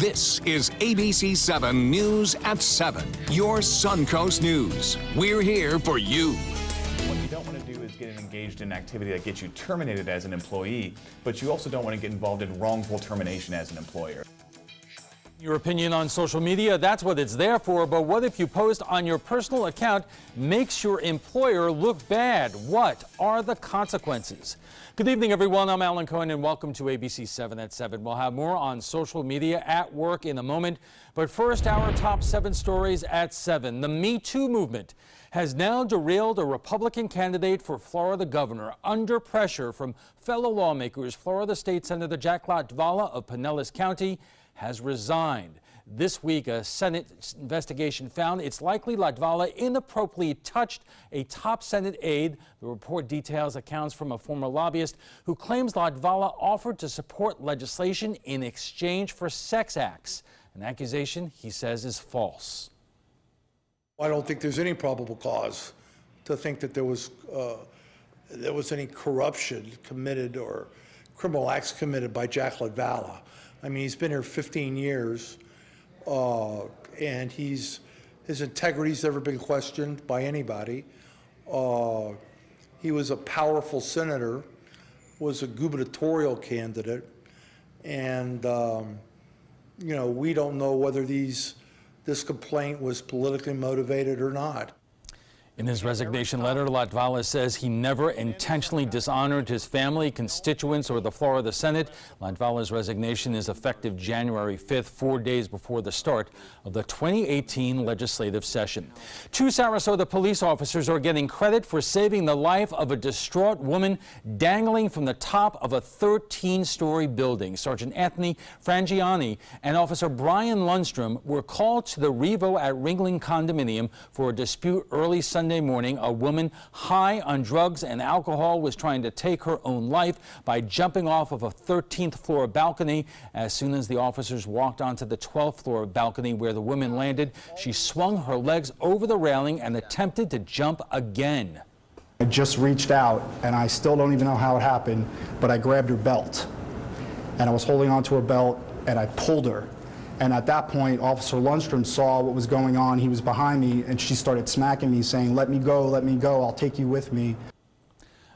This is ABC7 News at 7, your Suncoast News. We're here for you. What you don't want to do is get engaged in activity that gets you terminated as an employee, but you also don't want to get involved in wrongful termination as an employer. Your opinion on social media, that's what it's there for, but what if you post on your personal account makes your employer look bad? What are the consequences? Good evening, everyone. I'm Alan Cohen, and welcome to ABC 7 at 7. We'll have more on social media at work in a moment, but first, our top 7 stories at 7. The Me Too movement has now derailed a Republican candidate for Florida governor. Under pressure from fellow lawmakers, Florida State Senator Jack Latvala of Pinellas County has resigned. This week, a Senate investigation found it's likely Latvala inappropriately touched a top Senate aide. The report details accounts from a former lobbyist who claims Latvala offered to support legislation in exchange for sex acts, an accusation he says is false. I don't think there's any probable cause to think that there was any corruption committed or criminal acts committed by Jack Latvala. I mean, he's been here 15 years, and his integrity's never been questioned by anybody. He was a powerful senator, was a gubernatorial candidate, and you know, we don't know whether this complaint was politically motivated or not. In his resignation letter, Latvala says he never intentionally dishonored his family, constituents, or the Florida Senate. Latvala's resignation is effective January 5th, 4 days before the start of the 2018 legislative session. 2 Sarasota police officers are getting credit for saving the life of a distraught woman dangling from the top of a 13-story building. Sergeant Anthony Frangiani and Officer Brian Lundstrom were called to the Revo at Ringling Condominium for a dispute early Sunday morning. A woman high on drugs and alcohol was trying to take her own life by jumping off of a 13th floor balcony. As soon as the officers walked onto the 12th floor balcony where the woman landed, she swung her legs over the railing and attempted to jump again. I just reached out, and I still don't even know how it happened, but I grabbed her belt, and I was holding onto her belt, and I pulled her. And at that point, Officer Lundstrom saw what was going on. He was behind me, and she started smacking me, saying, let me go, I'll take you with me.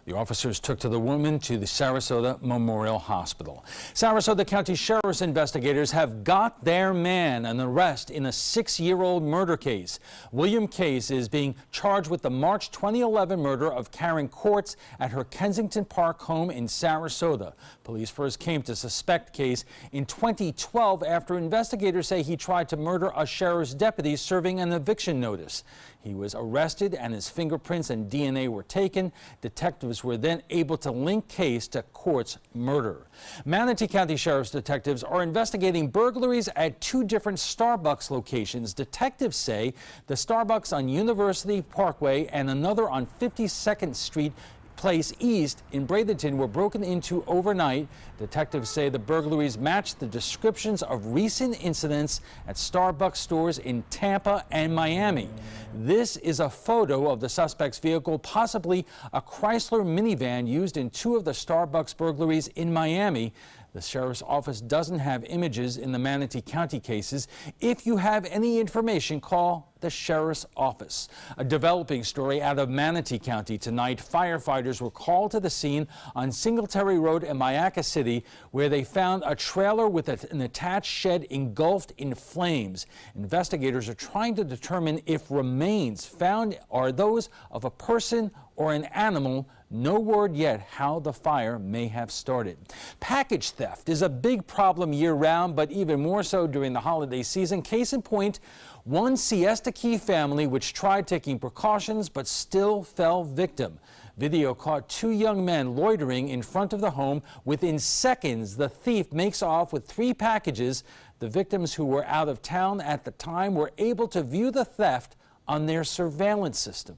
The officers took the woman to the Sarasota Memorial Hospital. Sarasota County Sheriff's investigators have got their man, an arrest in a 6-year-old murder case. William Case is being charged with the March 2011 murder of Karen Courts at her Kensington Park home in Sarasota. Police first came to suspect Case in 2012 after investigators say he tried to murder a sheriff's deputy serving an eviction notice. He was arrested and his fingerprints and DNA were taken. Detectives were then able to link Case to Court's murder. Manatee County Sheriff's detectives are investigating burglaries at 2 different Starbucks locations. Detectives say the Starbucks on University Parkway and another on 52nd Street Place East in Bradenton were broken into overnight. Detectives say the burglaries match the descriptions of recent incidents at Starbucks stores in Tampa and Miami. This is a photo of the suspect's vehicle, possibly a Chrysler minivan used in 2 of the Starbucks burglaries in Miami. The sheriff's office doesn't have images in the Manatee County cases. If you have any information, call the sheriff's office. A developing story out of Manatee County tonight. Firefighters were called to the scene on Singletary Road in Mayaca City, where they found a trailer with an attached shed engulfed in flames. Investigators are trying to determine if remains found are those of a person or an animal. No word yet how the fire may have started. Package theft is a big problem year-round, but even more so during the holiday season. Case in point, one Siesta Key family which tried taking precautions but still fell victim. Video caught 2 young men loitering in front of the home. Within seconds, the thief makes off with 3 packages. The victims, who were out of town at the time, were able to view the theft on their surveillance system.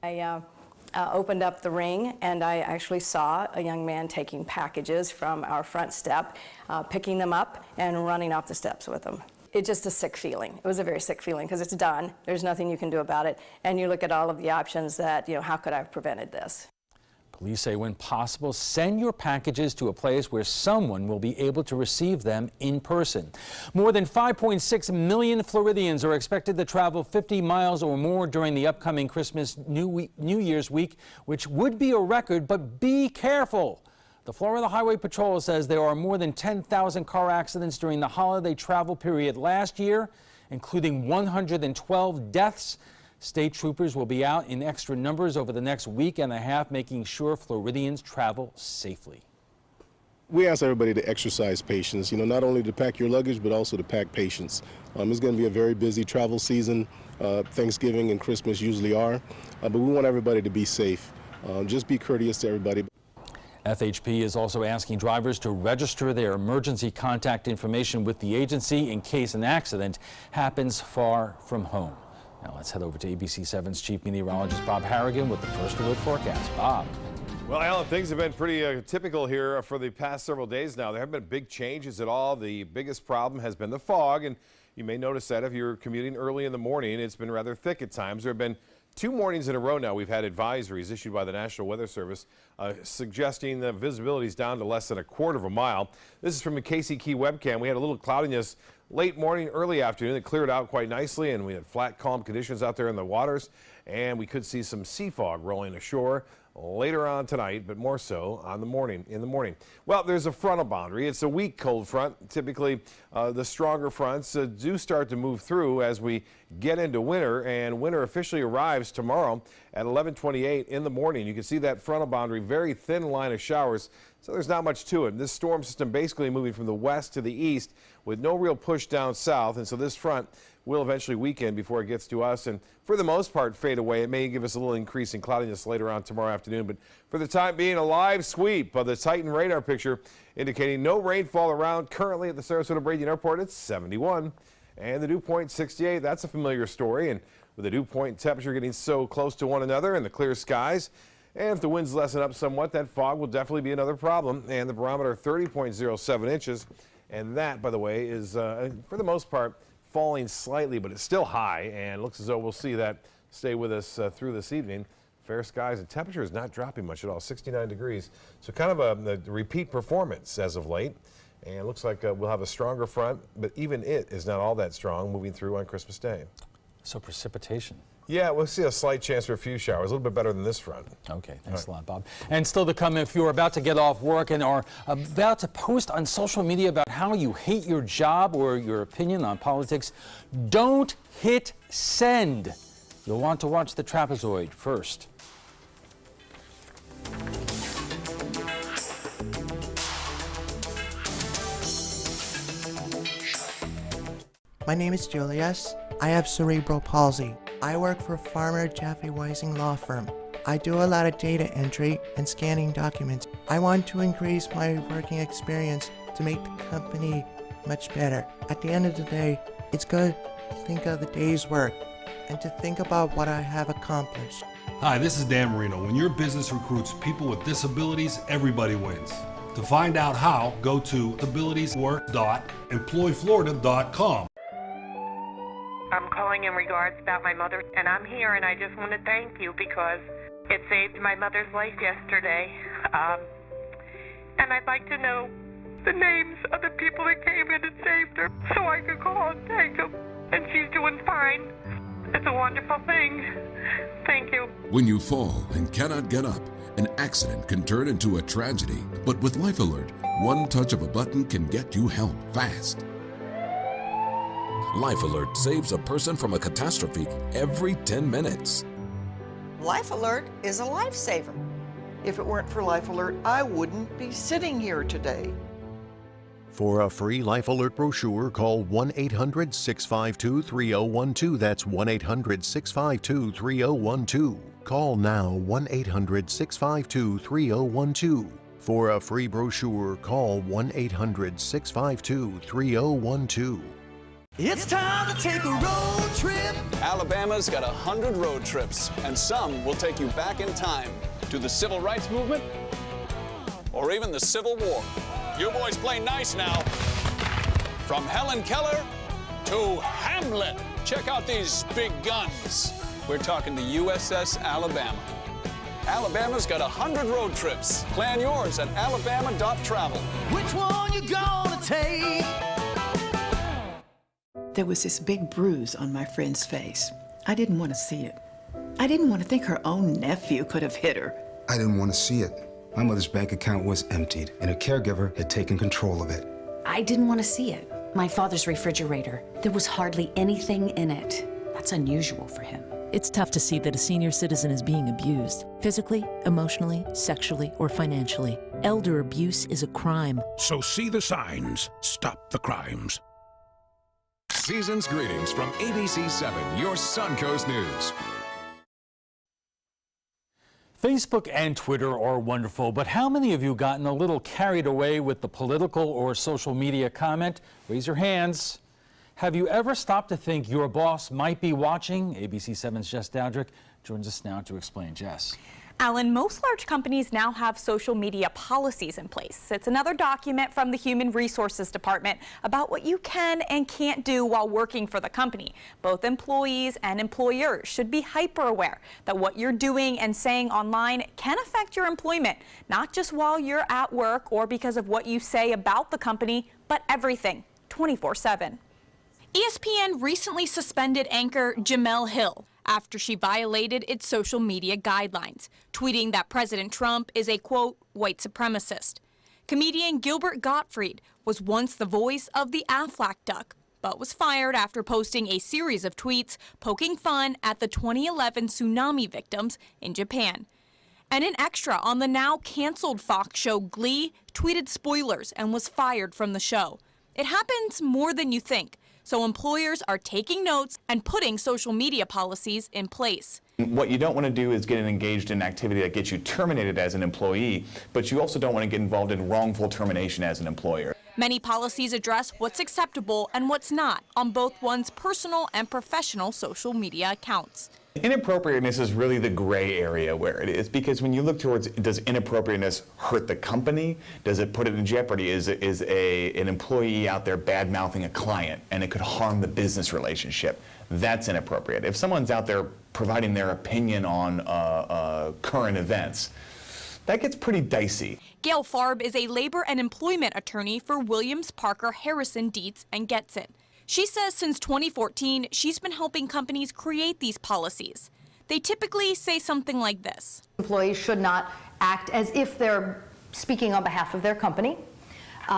I opened up the ring, and I actually saw a young man taking packages from our front step, picking them up and running off the steps with them. It's just a sick feeling. It was a very sick feeling because it's done. There's nothing you can do about it. And you look at all of the options that, how could I have prevented this? Police say when possible, send your packages to a place where someone will be able to receive them in person. More than 5.6 million Floridians are expected to travel 50 miles or more during the upcoming Christmas New Year's week, which would be a record, but be careful. The Florida Highway Patrol says there are more than 10,000 car accidents during the holiday travel period last year, including 112 deaths. State troopers will be out in extra numbers over the next week and a half, making sure Floridians travel safely. We ask everybody to exercise patience, not only to pack your luggage, but also to pack patience. It's going to be a very busy travel season. Thanksgiving and Christmas usually are, but we want everybody to be safe. Just be courteous to everybody. FHP is also asking drivers to register their emergency contact information with the agency in case an accident happens far from home. Now let's head over to ABC7's Chief Meteorologist Bob Harrigan with the first alert forecast. Bob. Well, Alan, things have been pretty typical here for the past several days now. There haven't been big changes at all. The biggest problem has been the fog, and you may notice that if you're commuting early in the morning, it's been rather thick at times. There have been 2 mornings in a row now we've had advisories issued by the National Weather Service suggesting the visibility is down to less than a quarter of a mile. This is from a Casey Key webcam. We had a little cloudiness late morning, early afternoon. It cleared out quite nicely, and we had flat, calm conditions out there in the waters, and we could see some sea fog rolling ashore later on tonight, but more so in the morning. Well, there's a frontal boundary. It's a weak cold front. Typically, the stronger fronts do start to move through as we get into winter, and winter officially arrives tomorrow at 11:28 in the morning. You can see that frontal boundary, very thin line of showers, so there's not much to it. This storm system basically moving from the west to the east with no real push down south, and so this front will eventually weaken before it gets to us and for the most part fade away. It may give us a little increase in cloudiness later on tomorrow afternoon, but for the time being, a live sweep of the Titan radar picture indicating no rainfall around. Currently at the Sarasota-Braden Airport, it's 71 and the dew point 68. That's a familiar story, and with the dew point temperature getting so close to one another and the clear skies, and if the winds lessen up somewhat, that fog will definitely be another problem. And the barometer 30.07 inches, and that, by the way, is for the most part falling slightly, but it's still high, and looks as though we'll see that stay with us through this evening. Fair skies, and temperature is not dropping much at all, 69 degrees. So kind of a repeat performance as of late, and it looks like we'll have a stronger front, but even it is not all that strong moving through on Christmas Day. So precipitation. Yeah, we'll see a slight chance for a few showers, a little bit better than this front. Okay, thanks a lot, Bob. And still to come, if you're about to get off work and are about to post on social media about how you hate your job or your opinion on politics, don't hit send. You'll want to watch the trapezoid first. My name is Julius. I have cerebral palsy. I work for Farmer Jeffy Weising Law Firm. I do a lot of data entry and scanning documents. I want to increase my working experience to make the company much better. At the end of the day, it's good to think of the day's work and to think about what I have accomplished. Hi, this is Dan Marino. When your business recruits people with disabilities, everybody wins. To find out how, go to abilitieswork.employflorida.com. I'm calling in regards about my mother, and I'm here, and I just want to thank you because it saved my mother's life yesterday. And I'd like to know the names of the people that came in and saved her so I could call and thank them. And she's doing fine. It's a wonderful thing. Thank you. When you fall and cannot get up, an accident can turn into a tragedy. But with Life Alert, one touch of a button can get you help fast. Life Alert saves a person from a catastrophe every 10 minutes. Life Alert is a lifesaver. If it weren't for Life Alert, I wouldn't be sitting here today. For a free Life Alert brochure, call 1-800-652-3012. That's 1-800-652-3012. Call now, 1-800-652-3012. For a free brochure, call 1-800-652-3012. It's time to take a road trip. Alabama's got 100 road trips, and some will take you back in time to the Civil Rights Movement or even the Civil War. You boys play nice now. From Helen Keller to Hamlet. Check out these big guns. We're talking the USS Alabama. Alabama's got 100 road trips. Plan yours at alabama.travel. Which one you gonna take? There was this big bruise on my friend's face. I didn't want to see it. I didn't want to think her own nephew could have hit her. I didn't want to see it. My mother's bank account was emptied, and a caregiver had taken control of it. I didn't want to see it. My father's refrigerator, there was hardly anything in it. That's unusual for him. It's tough to see that a senior citizen is being abused, physically, emotionally, sexually, or financially. Elder abuse is a crime. So see the signs. Stop the crimes. Season's greetings from ABC7, your Suncoast News. Facebook and Twitter are wonderful, but how many of you gotten a little carried away with the political or social media comment? Raise your hands. Have you ever stopped to think your boss might be watching? ABC7's Jess Dowdrick joins us now to explain. Jess. Alan, most large companies now have social media policies in place. It's another document from the Human Resources Department about what you can and can't do while working for the company. Both employees and employers should be hyper aware that what you're doing and saying online can affect your employment, not just while you're at work or because of what you say about the company, but everything, 24/7. ESPN recently suspended anchor Jemele Hill after she violated its social media guidelines, tweeting that President Trump is a, quote, white supremacist. Comedian Gilbert Gottfried was once the voice of the Aflac duck, but was fired after posting a series of tweets poking fun at the 2011 tsunami victims in Japan. And an extra on the now canceled Fox show Glee tweeted spoilers and was fired from the show. It happens more than you think. So employers are taking notes and putting social media policies in place. What you don't want to do is get engaged in activity that gets you terminated as an employee, but you also don't want to get involved in wrongful termination as an employer. Many policies address what's acceptable and what's not on both one's personal and professional social media accounts. Inappropriateness is really the gray area where it is, because when you look towards, does inappropriateness hurt the company? Does it put it in jeopardy? Is an employee out there bad-mouthing a client and it could harm the business relationship? That's inappropriate. If someone's out there providing their opinion on current events, that gets pretty dicey. Gail Farb is a labor and employment attorney for Williams, Parker, Harrison, Dietz, and Getson. She says since 2014, she's been helping companies create these policies. They typically say something like this. Employees should not act as if they're speaking on behalf of their company.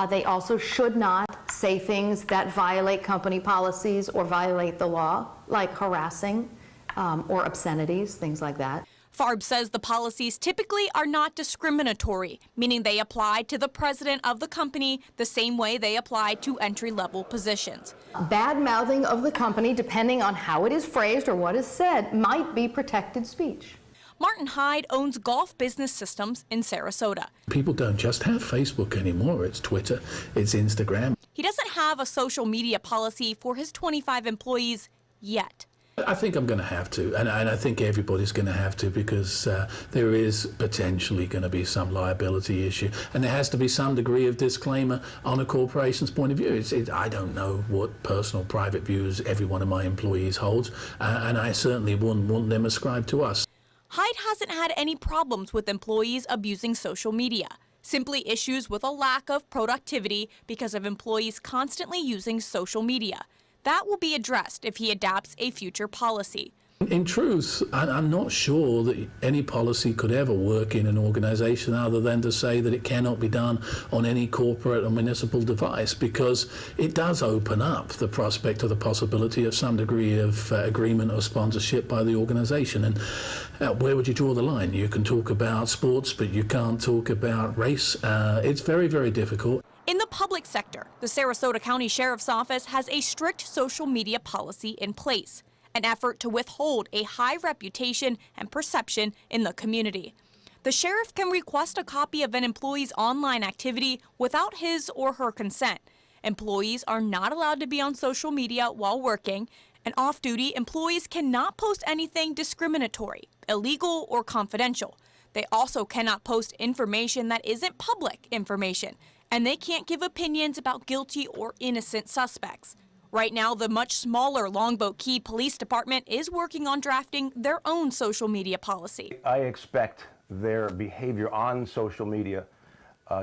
They also should not say things that violate company policies or violate the law, like harassing or obscenities, things like that. Farb says the policies typically are not discriminatory, meaning they apply to the president of the company the same way they apply to entry-level positions. Bad mouthing of the company, depending on how it is phrased or what is said, might be protected speech. Martin Hyde owns Golf Business Systems in Sarasota. People don't just have Facebook anymore. It's Twitter, it's Instagram. He doesn't have a social media policy for his 25 employees yet. I think I'm going to have to, and I think everybody's going to have to, because there is potentially going to be some liability issue, and there has to be some degree of disclaimer on a corporation's point of view. I don't know what personal, private views every one of my employees holds, and I certainly wouldn't want them ascribed to us. Hyde hasn't had any problems with employees abusing social media, simply issues with a lack of productivity because of employees constantly using social media. That will be addressed if he adopts a future policy. In truth, I'm not sure that any policy could ever work in an organization other than to say that it cannot be done on any corporate or municipal device, because it does open up the prospect or the possibility of some degree of agreement or sponsorship by the organization. And where would you draw the line? You can talk about sports, but you can't talk about race. It's very, very difficult. In the public sector, the Sarasota County Sheriff's Office has a strict social media policy in place, an effort to withhold a high reputation and perception in the community. The sheriff can request a copy of an employee's online activity without his or her consent. Employees are not allowed to be on social media while working, and off-duty employees cannot post anything discriminatory, illegal, or confidential. They also cannot post information that isn't public information, and they can't give opinions about guilty or innocent suspects. Right now, the much smaller Longboat Key Police Department is working on drafting their own social media policy. I expect their behavior on social media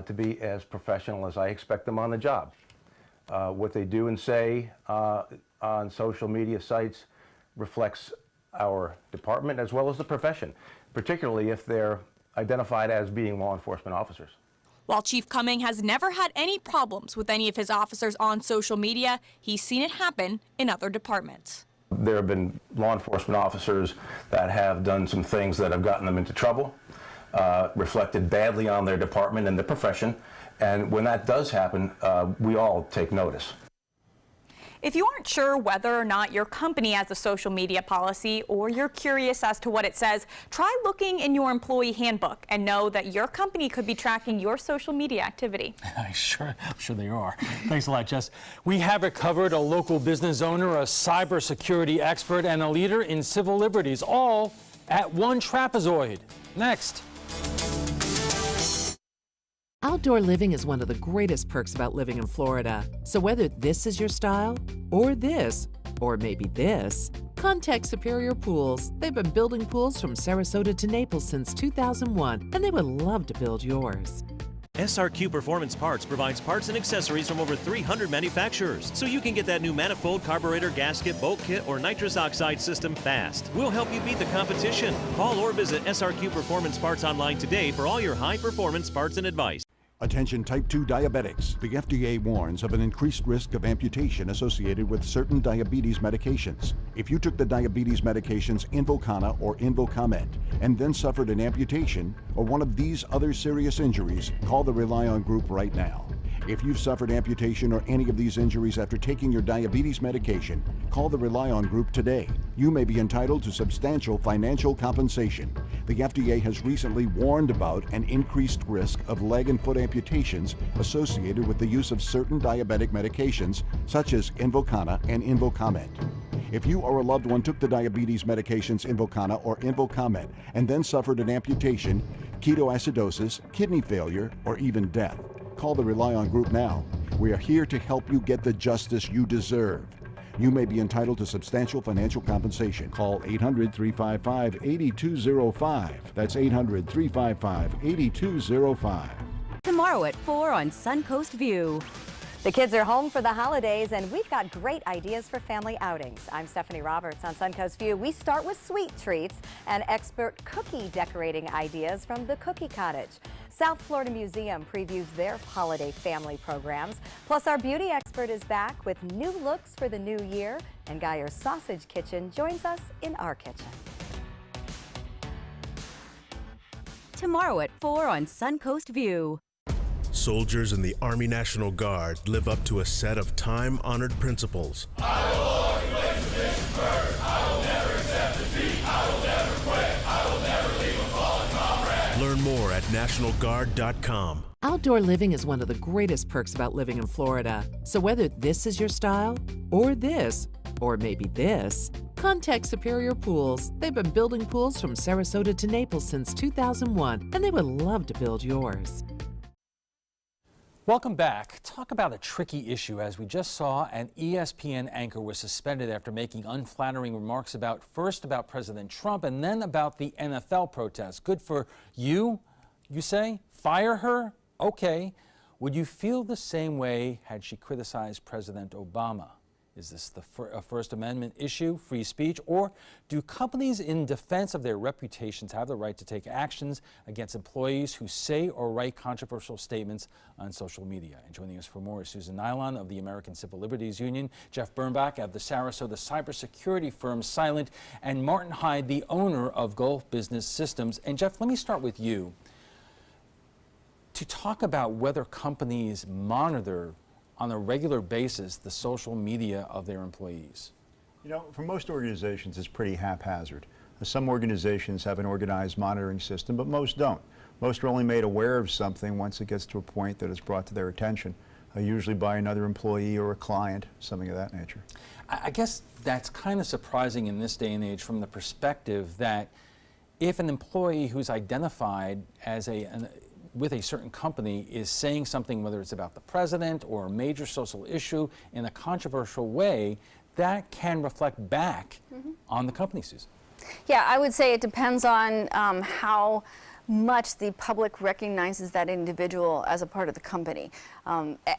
to be as professional as I expect them on the job. What they do and say on social media sites reflects our department as well as the profession, particularly if they're identified as being law enforcement officers. While Chief Cumming has never had any problems with any of his officers on social media, he's seen it happen in other departments. There have been law enforcement officers that have done some things that have gotten them into trouble, reflected badly on their department and the profession, and when that does happen, we all take notice. If you aren't sure whether or not your company has a social media policy, or you're curious as to what it says, try looking in your employee handbook and know that your company could be tracking your social media activity. I'm sure they are. Thanks a lot, Jess. We have it covered: a local business owner, a cybersecurity expert, and a leader in civil liberties, all at one trapezoid. Next. Outdoor living is one of the greatest perks about living in Florida. So whether this is your style, or this, or maybe this, contact Superior Pools. They've been building pools from Sarasota to Naples since 2001, and they would love to build yours. SRQ Performance Parts provides parts and accessories from over 300 manufacturers, so you can get that new manifold, carburetor, gasket, bolt kit, or nitrous oxide system fast. We'll help you beat the competition. Call or visit SRQ Performance Parts online today for all your high-performance parts and advice. Attention type 2 diabetics. The FDA warns of an increased risk of amputation associated with certain diabetes medications. If you took the diabetes medications Invokana or Invokamet and then suffered an amputation or one of these other serious injuries, call the Rely On Group right now. If you've suffered amputation or any of these injuries after taking your diabetes medication, call the Rely On Group today. You may be entitled to substantial financial compensation. The FDA has recently warned about an increased risk of leg and foot amputations associated with the use of certain diabetic medications, such as Invokana and Invokamet. If you or a loved one took the diabetes medications Invokana or Invokamet and then suffered an amputation, ketoacidosis, kidney failure, or even death, call the Rely On Group now. We are here to help you get the justice you deserve. You may be entitled to substantial financial compensation. Call 800-355-8205. That's 800-355-8205. Tomorrow at 4 on Suncoast View. The kids are home for the holidays, and we've got great ideas for family outings. I'm Stephanie Roberts on Suncoast View. We start with sweet treats and expert cookie decorating ideas from the Cookie Cottage. South Florida Museum previews their holiday family programs. Plus, our beauty expert is back with new looks for the new year, and Geyer's Sausage Kitchen joins us in our kitchen. Tomorrow at 4 on Suncoast View. Soldiers in the Army National Guard live up to a set of time-honored principles. I will always place the mission first. I will never accept defeat. I will never quit. I will never leave a fallen comrade. Learn more at nationalguard.com. Outdoor living is one of the greatest perks about living in Florida. So whether this is your style, or this, or maybe this, contact Superior Pools. They've been building pools from Sarasota to Naples since 2001, and they would love to build yours. Welcome back. Talk about a tricky issue. As we just saw, an ESPN anchor was suspended after making unflattering remarks first about President Trump and then about the NFL protests. Good for you, you say? Fire her? Okay. Would you feel the same way had she criticized President Obama? Is this a First Amendment issue, free speech, or do companies in defense of their reputations have the right to take actions against employees who say or write controversial statements on social media? And joining us for more is Susan Nylon of the American Civil Liberties Union, Jeff Birnbach of the Sarasota cybersecurity firm Silent, and Martin Hyde, the owner of Gulf Business Systems. And Jeff, let me start with you to talk about whether companies monitor on a regular basis the social media of their employees. You know, for most organizations, it's pretty haphazard. Some organizations have an organized monitoring system, but most don't. Most are only made aware of something once it gets to a point that it's brought to their attention, usually by another employee or a client, something of that nature. I guess that's kind of surprising in this day and age from the perspective that if an employee who's identified as with a certain company is saying something, whether it's about the president or a major social issue in a controversial way, that can reflect back on the company, Susan. Yeah, I would say it depends on how much the public recognizes that individual as a part of the company.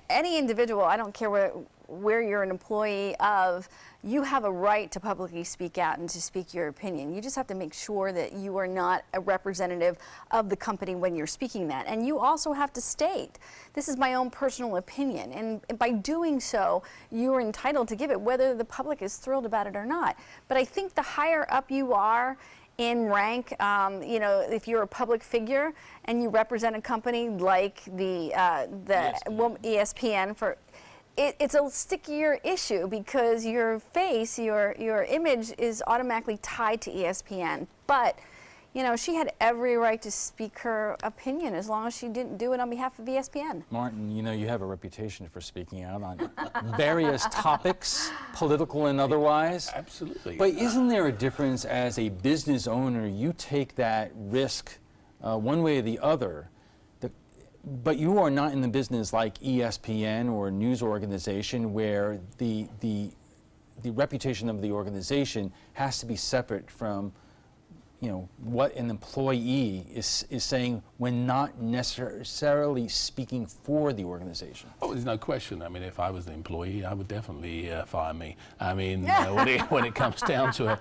Any individual, I don't care where you're an employee of, you have a right to publicly speak out and to speak your opinion. You just have to make sure that you are not a representative of the company when you're speaking that. And you also have to state, this is my own personal opinion. And by doing so, you're entitled to give it, whether the public is thrilled about it or not. But I think the higher up you are in rank, you know, if you're a public figure and you represent a company like the ESPN for, it's a stickier issue because your face, your image is automatically tied to ESPN. But, you know, she had every right to speak her opinion as long as she didn't do it on behalf of ESPN. Martin, you know, you have a reputation for speaking out on various topics, political and otherwise. Absolutely. But isn't there a difference as a business owner? You take that risk one way or the other. But you are not in the business like ESPN or a news organization where the reputation of the organization has to be separate from, you know, what an employee is saying when not necessarily speaking for the organization. Oh, there's no question. I mean, if I was the employee, I would definitely fire me. I mean, when it comes down to it,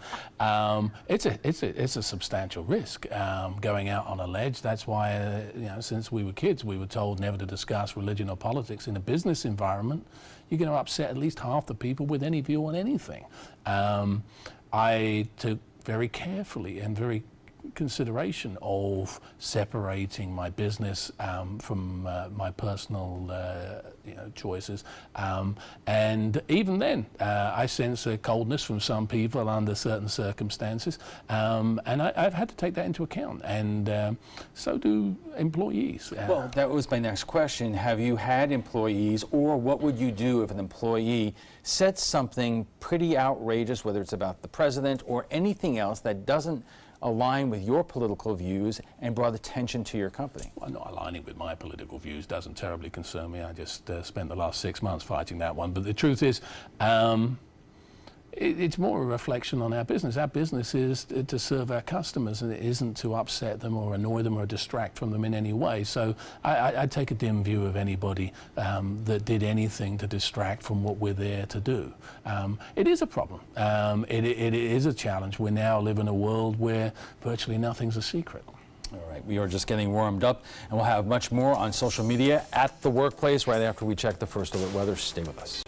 it's a substantial risk going out on a ledge. That's why, you know, since we were kids, we were told never to discuss religion or politics in a business environment. You're going to upset at least half the people with any view on anything. I took very carefully and very consideration of separating my business from my personal choices, and even then I sense a coldness from some people under certain circumstances, and I've had to take that into account, and so do employees. Well, that was my next question. Have you had employees, or what would you do if an employee said something pretty outrageous, whether it's about the president or anything else that doesn't align with your political views and brought attention to your company? Well, not aligning with my political views doesn't terribly concern me. I just spent the last 6 months fighting that one. But the truth is, it's more a reflection on our business. Our business is to serve our customers, and it isn't to upset them or annoy them or distract from them in any way. So I take a dim view of anybody that did anything to distract from what we're there to do. It is a problem. It is a challenge. We now live in a world where virtually nothing's a secret. All right, we are just getting warmed up, and we'll have much more on social media at the workplace right after we check the first alert weather. Stay with us.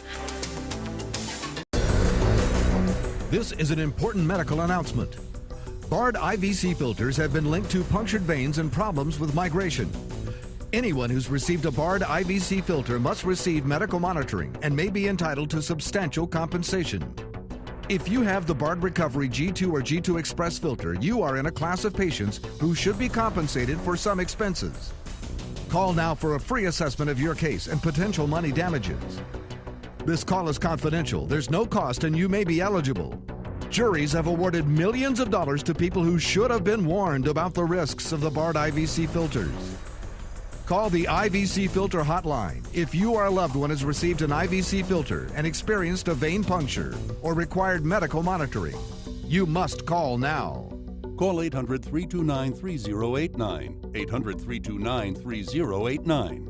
This is an important medical announcement. Bard IVC filters have been linked to punctured veins and problems with migration. Anyone who's received a Bard IVC filter must receive medical monitoring and may be entitled to substantial compensation. If you have the Bard Recovery G2 or G2 Express filter, you are in a class of patients who should be compensated for some expenses. Call now for a free assessment of your case and potential money damages. This call is confidential. There's no cost and you may be eligible. Juries have awarded millions of dollars to people who should have been warned about the risks of the Bard IVC filters. Call the IVC Filter Hotline if you or a loved one has received an IVC filter and experienced a vein puncture or required medical monitoring. You must call now. Call 800-329-3089. 800-329-3089.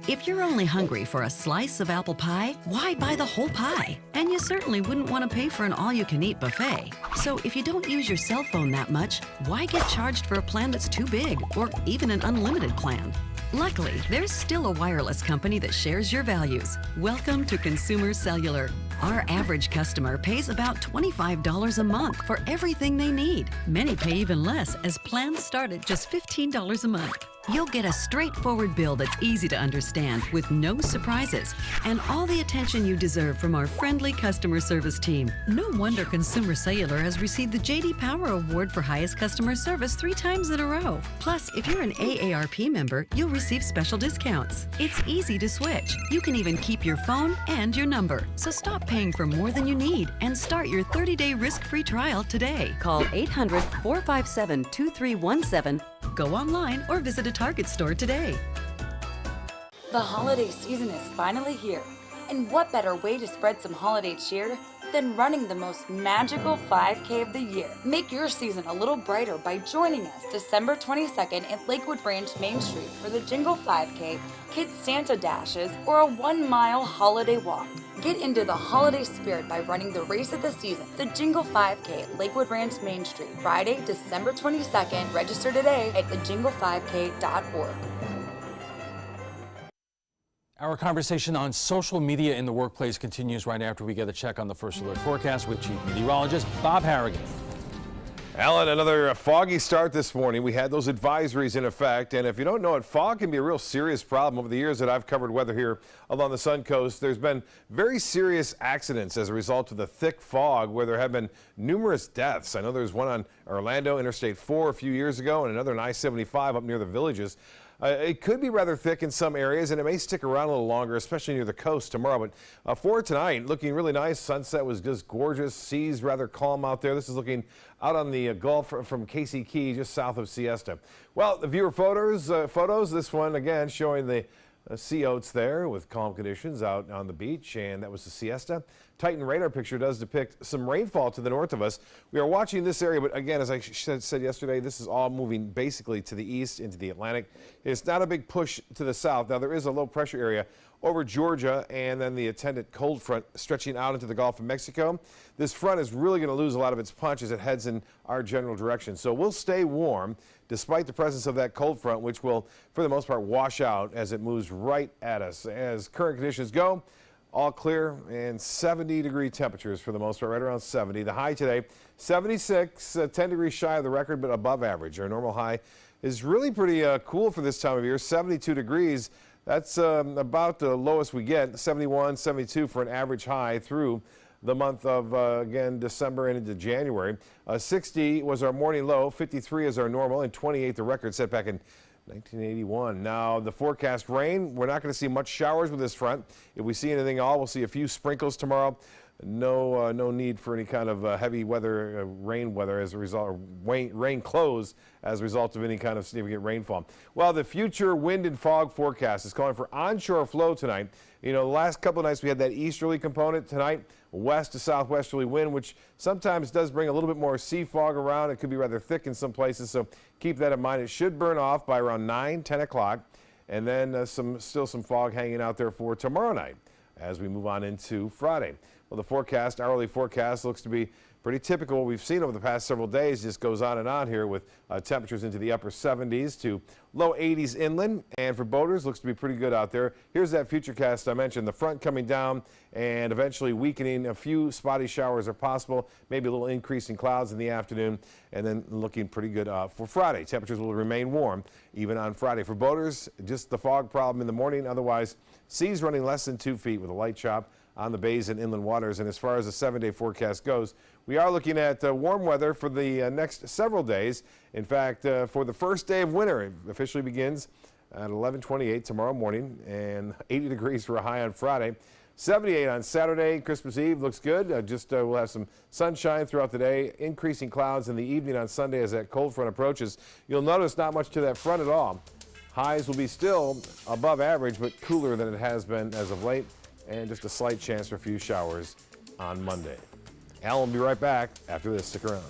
If you're only hungry for a slice of apple pie, why buy the whole pie? And you certainly wouldn't want to pay for an all-you-can-eat buffet. So if you don't use your cell phone that much, why get charged for a plan that's too big, or even an unlimited plan? Luckily, there's still a wireless company that shares your values. Welcome to Consumer Cellular. Our average customer pays about $25 a month for everything they need. Many pay even less, as plans start at just $15 a month. You'll get a straightforward bill that's easy to understand with no surprises and all the attention you deserve from our friendly customer service team. No wonder Consumer Cellular has received the J.D. Power Award for highest customer service 3 times in a row. Plus, if you're an AARP member, you'll receive special discounts. It's easy to switch. You can even keep your phone and your number. So stop paying for more than you need and start your 30-day risk-free trial today. Call 800-457-2317. Go online or visit a Target store today. The holiday season is finally here, and what better way to spread some holiday cheer than running the most magical 5K of the year. Make your season a little brighter by joining us December 22nd at Lakewood Ranch Main Street for the Jingle 5K, Kids Santa Dashes, or a 1-mile holiday walk. Get into the holiday spirit by running the race of the season, the Jingle 5K at Lakewood Ranch Main Street, Friday, December 22nd. Register today at thejingle5k.org. Our conversation on social media in the workplace continues right after we get a check on the First Alert forecast with Chief Meteorologist Bob Harrigan. Alan, another foggy start this morning. We had those advisories in effect, and if you don't know it, fog can be a real serious problem. Over the years that I've covered weather here along the Suncoast, there's been very serious accidents as a result of the thick fog where there have been numerous deaths. I know there's one on Orlando Interstate 4 a few years ago and another on I-75 up near the Villages. It could be rather thick in some areas, and it may stick around a little longer, especially near the coast tomorrow. But for tonight, looking really nice. Sunset was just gorgeous. Seas rather calm out there. This is looking out on the Gulf from Casey Key, just south of Siesta. Well, the viewer photos. This one again showing the sea oats there with calm conditions out on the beach, and that was the Siesta. Titan radar picture does depict some rainfall to the north of us. We are watching this area, but again, as I said yesterday, this is all moving basically to the east into the Atlantic. It's not a big push to the south. Now, there is a low pressure area over Georgia and then the attendant cold front stretching out into the Gulf of Mexico. This front is really going to lose a lot of its punch as it heads in our general direction. So we'll stay warm despite the presence of that cold front, which will, for the most part, wash out as it moves right at us. As current conditions go, all clear and 70-degree temperatures for the most part, right around 70. The high today, 76, 10 degrees shy of the record, but above average. Our normal high is really pretty cool for this time of year, 72 degrees. That's about the lowest we get, 71, 72 for an average high through the month of, again, December and into January. 60 was our morning low, 53 is our normal, and 28 the record set back in 1981. Now, the forecast rain, we're not going to see much showers with this front. If we see anything at all, we'll see a few sprinkles tomorrow. No need for any kind of heavy weather, rain weather as a result, or rain clothes as a result of any kind of significant rainfall. Well, the future wind and fog forecast is calling for onshore flow tonight. You know, the last couple of nights we had that easterly component. Tonight, west to southwesterly wind, which sometimes does bring a little bit more sea fog around. It could be rather thick in some places, so keep that in mind. It should burn off by around 9, 10 o'clock, and then still some fog hanging out there for tomorrow night as we move on into Friday. Well, the forecast, hourly forecast, looks to be pretty typical. What we've seen over the past several days just goes on and on here with temperatures into the upper 70s to low 80s inland. And for boaters, looks to be pretty good out there. Here's that futurecast I mentioned. The front coming down and eventually weakening. A few spotty showers are possible. Maybe a little increase in clouds in the afternoon. And then looking pretty good for Friday. Temperatures will remain warm even on Friday. For boaters, just the fog problem in the morning. Otherwise, seas running less than 2 feet with a light chop on the bays and inland waters. And as far as the 7-day forecast goes, we are looking at warm weather for the next several days. In fact, for the first day of winter, it officially begins at 11:28 tomorrow morning, and 80 degrees for a high on Friday. 78 on Saturday. Christmas Eve looks good. We'll have some sunshine throughout the day, increasing clouds in the evening on Sunday as that cold front approaches. You'll notice not much to that front at all. Highs will be still above average, but cooler than it has been as of late, and just a slight chance for a few showers on Monday. Alan will be right back after this. Stick around.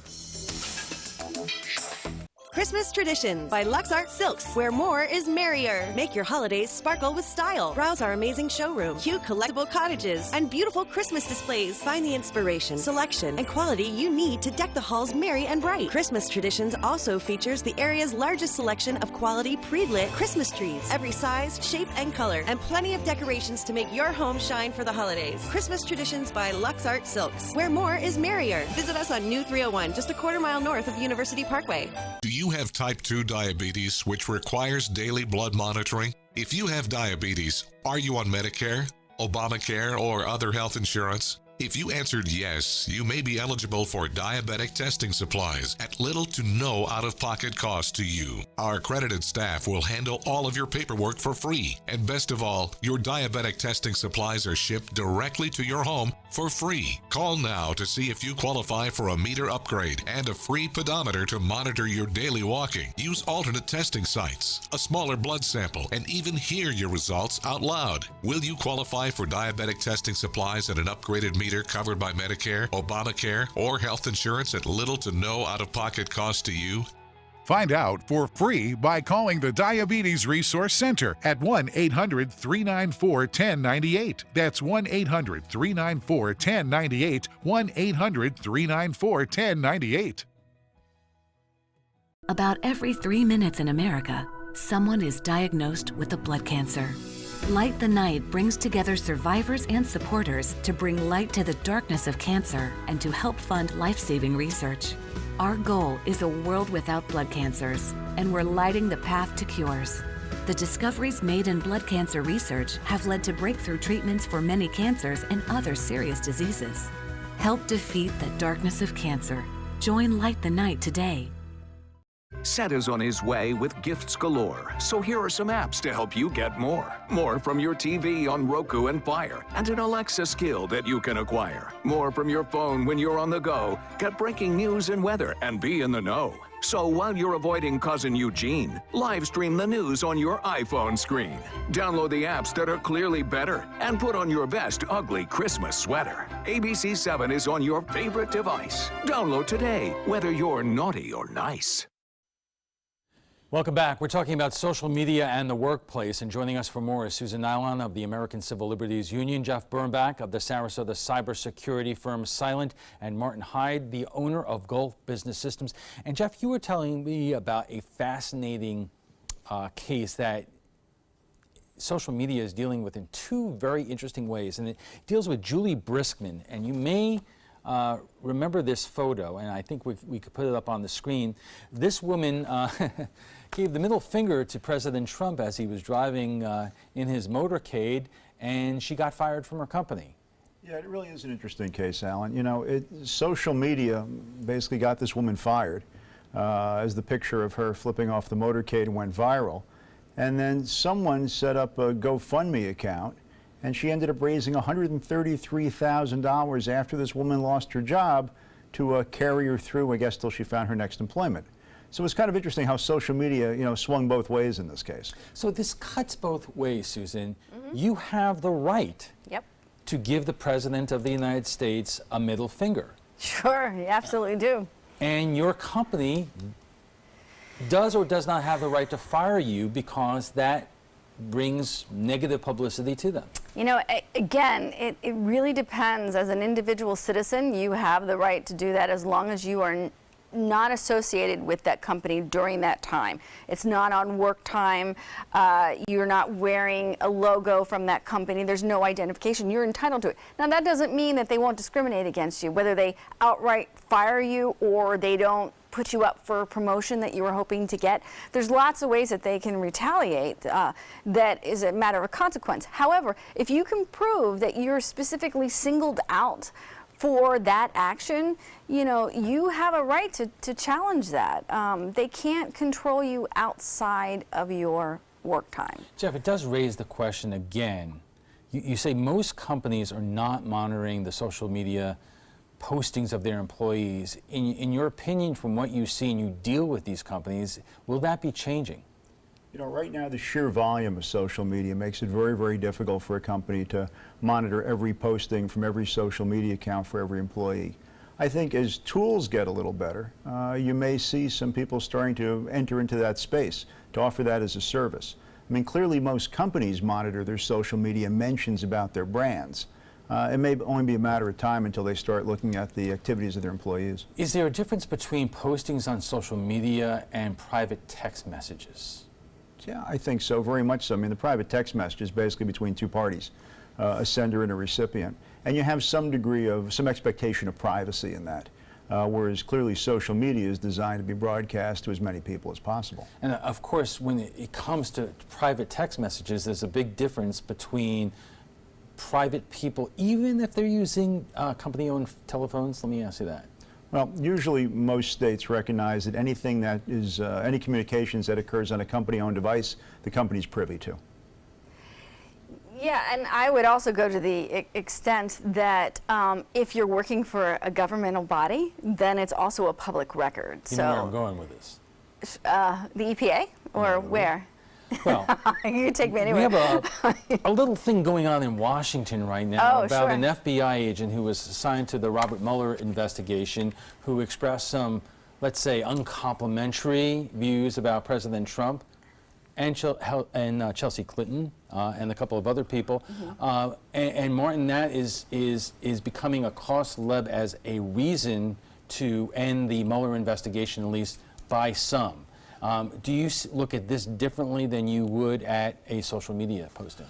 Christmas Traditions by LuxArt Silks, where more is merrier. Make your holidays sparkle with style. Browse our amazing showroom, cute collectible cottages, and beautiful Christmas displays. Find the inspiration, selection, and quality you need to deck the halls merry and bright. Christmas Traditions also features the area's largest selection of quality pre-lit Christmas trees, every size, shape, and color, and plenty of decorations to make your home shine for the holidays. Christmas Traditions by LuxArt Silks, where more is merrier. Visit us on New 301, just a quarter-mile north of University Parkway. Do you have type 2 diabetes, which requires daily blood monitoring? If you have diabetes, are you on Medicare, Obamacare, or other health insurance? If you answered yes, you may be eligible for diabetic testing supplies at little to no out-of-pocket cost to you. Our accredited staff will handle all of your paperwork for free. And best of all, your diabetic testing supplies are shipped directly to your home for free. Call now to see if you qualify for a meter upgrade and a free pedometer to monitor your daily walking. Use alternate testing sites, a smaller blood sample, and even hear your results out loud. Will you qualify for diabetic testing supplies and an upgraded meter either covered by Medicare, Obamacare, or health insurance at little to no out-of-pocket cost to you? Find out for free by calling the Diabetes Resource Center at 1-800-394-1098. That's 1-800-394-1098, 1-800-394-1098. About every 3 minutes in America, someone is diagnosed with a blood cancer. Light the Night brings together survivors and supporters to bring light to the darkness of cancer and to help fund life-saving research. Our goal is a world without blood cancers, and we're lighting the path to cures. The discoveries made in blood cancer research have led to breakthrough treatments for many cancers and other serious diseases. Help defeat the darkness of cancer. Join Light the Night today. Santa's on his way with gifts galore, so here are some apps to help you get more. More from your TV on Roku and Fire, and an Alexa skill that you can acquire. More from your phone when you're on the go. Get breaking news and weather and be in the know. So while you're avoiding Cousin Eugene, live stream the news on your iPhone screen. Download the apps that are clearly better and put on your best ugly Christmas sweater. ABC7 is on your favorite device. Download today, whether you're naughty or nice. Welcome back. We're talking about social media and the workplace, and joining us for more is Susan Nylon of the American Civil Liberties Union, Jeff Birnbach of the Sarasota cybersecurity firm Silent, and Martin Hyde, the owner of Gulf Business Systems. And Jeff, you were telling me about a fascinating case that social media is dealing with in two very interesting ways, and it deals with Julie Briskman. And you may remember this photo, and I think we could put it up on the screen. This woman gave the middle finger to President Trump as he was driving in his motorcade, and she got fired from her company. Yeah, it really is an interesting case, Alan. You know, social media basically got this woman fired as the picture of her flipping off the motorcade went viral. And then someone set up a GoFundMe account, and she ended up raising $133,000 after this woman lost her job to carry her through, I guess, till she found her next employment. So it's kind of interesting how social media, you know, swung both ways in this case. So this cuts both ways, Susan. You have the right to give the President of the United States a middle finger. Sure, you absolutely do. And your company does or does not have the right to fire you because that brings negative publicity to them. You know, again, it really depends. As an individual citizen, you have the right to do that as long as you are not associated with that company during that time. It's not on work time. You're not wearing a logo from that company. There's no identification. You're entitled to it. Now, that doesn't mean that they won't discriminate against you, whether they outright fire you or they don't put you up for a promotion that you were hoping to get. There's lots of ways that they can retaliate that is a matter of consequence. However, if you can prove that you're specifically singled out for that action, you know, you have a right to challenge that. They can't control you outside of your work time. Jeff, it does raise the question again. You say most companies are not monitoring the social media postings of their employees. In your opinion, from what you see and you deal with these companies, will that be changing? You know, right now the sheer volume of social media makes it very, very difficult for a company to monitor every posting from every social media account for every employee. I think as tools get a little better, you may see some people starting to enter into that space to offer that as a service. I mean, clearly most companies monitor their social media mentions about their brands. It may only be a matter of time until they start looking at the activities of their employees. Is there a difference between postings on social media and private text messages? Yeah, I think so, very much so. I mean, the private text message is basically between two parties, a sender and a recipient. And you have some degree of, some expectation of privacy in that, whereas clearly social media is designed to be broadcast to as many people as possible. And of course, when it comes to private text messages, there's a big difference between private people, even if they're using company-owned telephones. Let me ask you that. Well, usually most states recognize that anything that is, any communications that occurs on a company-owned device, the company's privy to. Yeah, and I would also go to the extent that if you're working for a governmental body, then it's also a public record. You know where I'm going with this? The EPA, or where? Well, you can take me anywhere. We have a little thing going on in Washington right now about an FBI agent who was assigned to the Robert Mueller investigation who expressed some, let's say, uncomplimentary views about President Trump and Chelsea Clinton and a couple of other people. And Martin, that is becoming a cause célèbre as a reason to end the Mueller investigation, at least by some. Do you look at this differently than you would at a social media posting?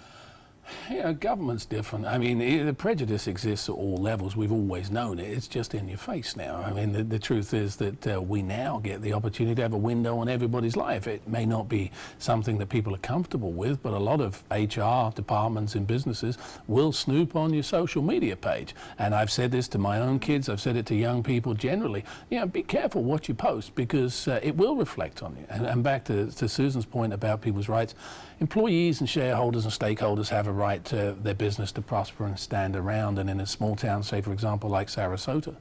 Yeah, government's different. I mean, the prejudice exists at all levels. We've always known it. It's just in your face now. I mean, the truth is that we now get the opportunity to have a window on everybody's life. It may not be something that people are comfortable with, but a lot of HR departments in businesses will snoop on your social media page. And I've said this to my own kids. I've said it to young people generally. You know, be careful what you post because it will reflect on you. And back to Susan's point about people's rights, employees and shareholders and stakeholders have a right to their business to prosper and stand around. And in a small town, say for example like Sarasota,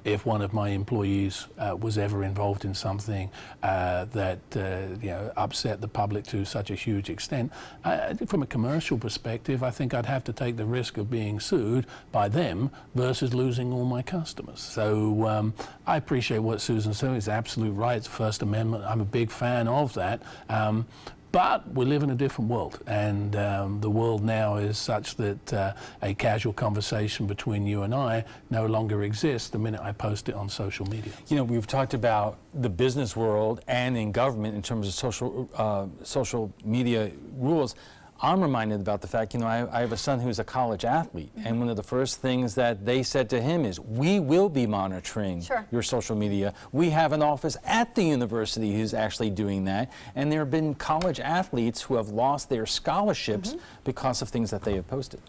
if one of my employees was ever involved in something that you know, upset the public to such a huge extent, from a commercial perspective, I think I'd have to take the risk of being sued by them versus losing all my customers. So I appreciate what Susan said. It's absolute right. It's First Amendment. I'm a big fan of that. But we live in a different world, and the world now is such that a casual conversation between you and I no longer exists the minute I post it on social media. You know, we've talked about the business world and in government in terms of social media rules. I'm reminded about the fact, you know, I have a son who's a college athlete, and one of the first things that they said to him is, we will be monitoring your social media. We have an office at the university who's actually doing that, and there have been college athletes who have lost their scholarships because of things that they have posted.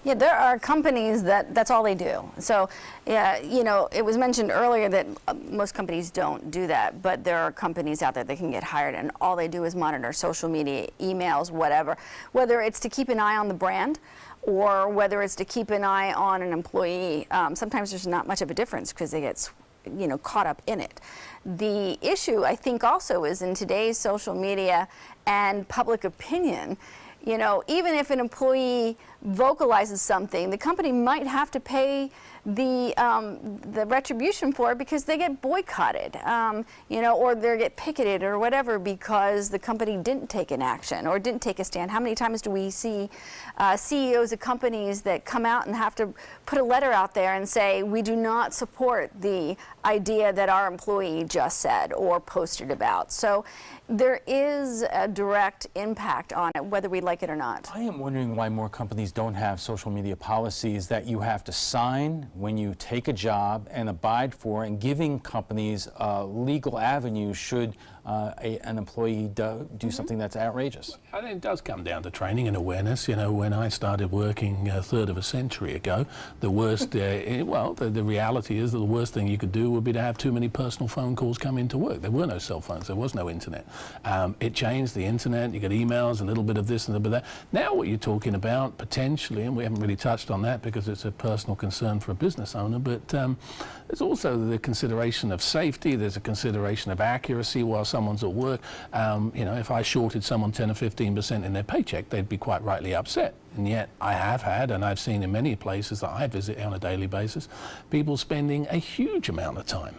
Yeah, there are companies that's all they do. So, yeah, you know, it was mentioned earlier that most companies don't do that, but there are companies out there that can get hired and all they do is monitor social media, emails, whatever. Whether it's to keep an eye on the brand or whether it's to keep an eye on an employee, sometimes there's not much of a difference because they get, you know, caught up in it. The issue, I think, also is in today's social media and public opinion, you know, even if an employee vocalizes something, the company might have to pay the retribution for it because they get boycotted, you know, or they get picketed or whatever because the company didn't take an action or didn't take a stand. How many times do we see CEOs of companies that come out and have to put a letter out there and say, we do not support the idea that our employee just said or posted about? So there is a direct impact on it, whether we like it or not. I am wondering why more companies don't have social media policies that you have to sign when you take a job and abide for, and giving companies legal avenues should an employee do something that's outrageous. I think it does come down to training and awareness. You know, when I started working a third of a century ago, the worst, well, the reality is that the worst thing you could do would be to have too many personal phone calls come into work. There were no cell phones, there was no internet. It changed, the internet, you get emails, a little bit of this and a little bit of that. Now what you're talking about, potentially, and we haven't really touched on that because it's a personal concern for a business owner, but there's also the consideration of safety, there's a consideration of accuracy while someone's at work. You know, if I shorted someone 10 or 15% in their paycheck, they'd be quite rightly upset. And yet I have had, and I've seen in many places that I visit on a daily basis, people spending a huge amount of time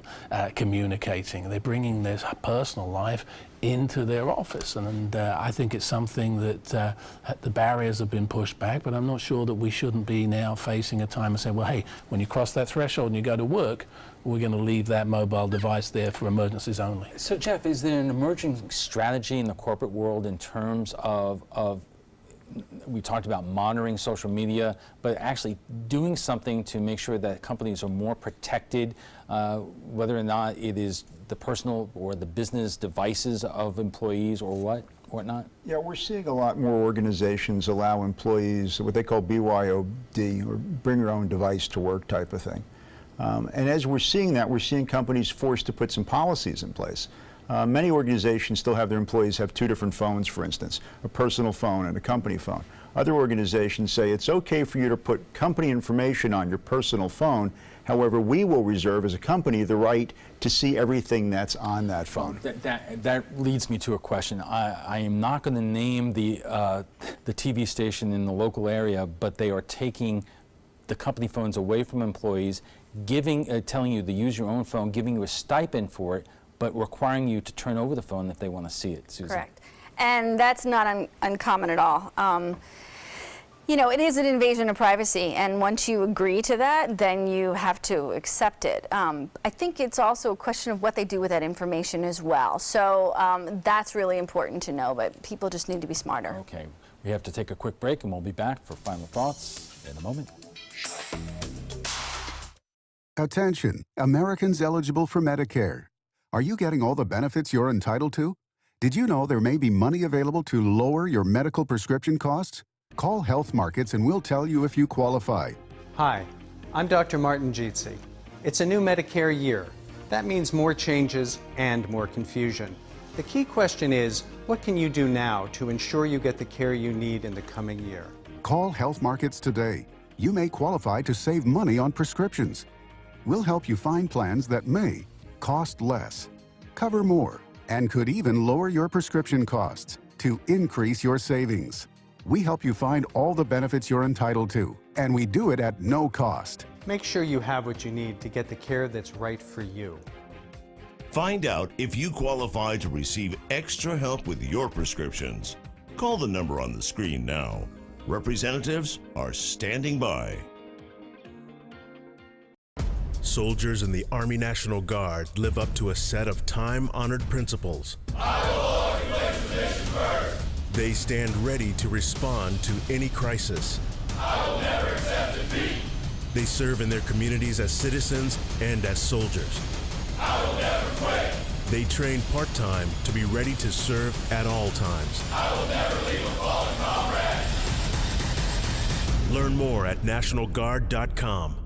communicating. They're bringing their personal life into their office, and I think it's something that the barriers have been pushed back, but I'm not sure that we shouldn't be now facing a time and say, well, hey, when you cross that threshold and you go to work, we're going to leave that mobile device there for emergencies only. So Jeff, is there an emerging strategy in the corporate world in terms of we talked about monitoring social media, but actually doing something to make sure that companies are more protected, whether or not it is the personal or the business devices of employees or whatnot? Yeah, we're seeing a lot more organizations allow employees what they call BYOD, or bring your own device to work type of thing. And as we're seeing that, we're seeing companies forced to put some policies in place. Many organizations still have their employees have two different phones, for instance, a personal phone and a company phone. Other organizations say it's okay for you to put company information on your personal phone. However, we will reserve as a company the right to see everything that's on that phone. That leads me to a question. I am not going to name the TV station in the local area, but they are taking the company phones away from employees, telling you to use your own phone, giving you a stipend for it, but requiring you to turn over the phone if they want to see it, Susan. Correct. And that's not uncommon at all. You know, it is an invasion of privacy, and once you agree to that, then you have to accept it. I think it's also a question of what they do with that information as well. So that's really important to know, but people just need to be smarter. Okay, we have to take a quick break, and we'll be back for final thoughts in a moment. Attention, Americans eligible for Medicare. Are you getting all the benefits you're entitled to? Did you know there may be money available to lower your medical prescription costs? Call Health Markets and we'll tell you if you qualify. Hi, I'm Dr. Martin Jeetsi. It's a new Medicare year. That means more changes and more confusion. The key question is, what can you do now to ensure you get the care you need in the coming year? Call Health Markets today. You may qualify to save money on prescriptions. We'll help you find plans that may cost less, cover more, and could even lower your prescription costs to increase your savings. We help you find all the benefits you're entitled to, and we do it at no cost. Make sure you have what you need to get the care that's right for you. Find out if you qualify to receive extra help with your prescriptions. Call the number on the screen now. Representatives are standing by. Soldiers in the Army National Guard live up to a set of time-honored principles. I will always place the mission first. They stand ready to respond to any crisis. I will never accept defeat. They serve in their communities as citizens and as soldiers. I will never quit. They train part-time to be ready to serve at all times. I will never leave a fallen comrade. Learn more at nationalguard.com.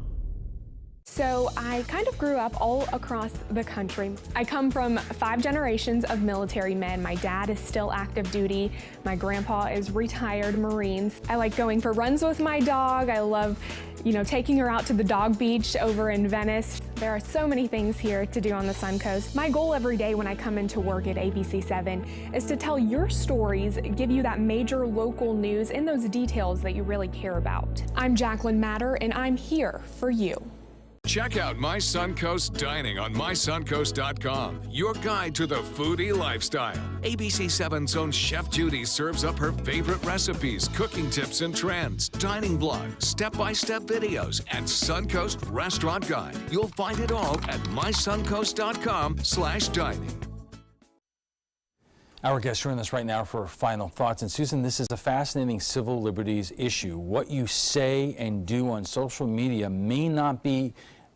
So I kind of grew up all across the country. I come from 5 generations of military men. My dad is still active duty. My grandpa is retired Marines. I like going for runs with my dog. I love, taking her out to the dog beach over in Venice. There are so many things here to do on the Suncoast. My goal every day when I come into work at ABC7 is to tell your stories, give you that major local news and those details that you really care about. I'm Jacqueline Matter, and I'm here for you. Check out My Suncoast Dining on mysuncoast.com, your guide to the foodie lifestyle. ABC7's own Chef Judy serves up her favorite recipes, cooking tips and trends, dining blogs, step-by-step videos, and Suncoast Restaurant Guide. You'll find it all at mysuncoast.com/dining. Our guests join us right now for final thoughts. And Susan, this is a fascinating civil liberties issue. What you say and do on social media may not be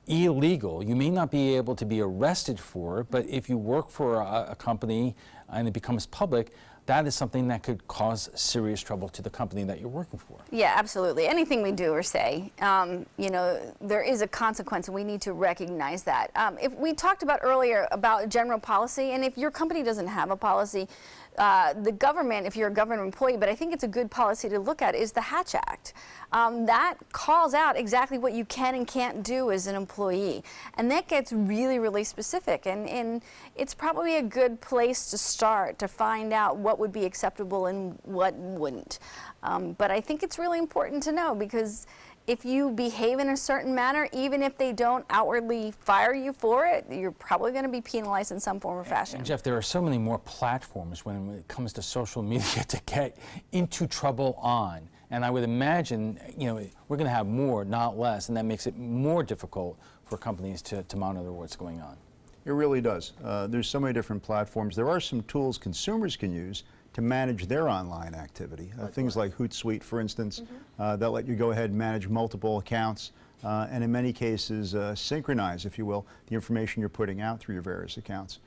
illegal. You may not be able to be arrested for it, but if you work for a company and it becomes public, that is something that could cause serious trouble to the company that you're working for. Yeah, absolutely. Anything we do or say, there is a consequence, and we need to recognize that. If we talked about earlier about general policy, and if your company doesn't have a policy, the government, if you're a government employee, but I think it's a good policy to look at, is the Hatch Act. That calls out exactly what you can and can't do as an employee. And that gets really, really specific. And it's probably a good place to start to find out what would be acceptable and what wouldn't. But I think it's really important to know, because if you behave in a certain manner, even if they don't outwardly fire you for it, you're probably going to be penalized in some form or fashion. And Jeff, there are so many more platforms when it comes to social media to get into trouble on. And I would imagine, we're going to have more, not less, and that makes it more difficult for companies to monitor what's going on. It really does. There's so many different platforms. There are some tools consumers can use to manage their online activity. Things like Hootsuite, for instance, that let you go ahead and manage multiple accounts and in many cases synchronize, if you will, the information you're putting out through your various accounts.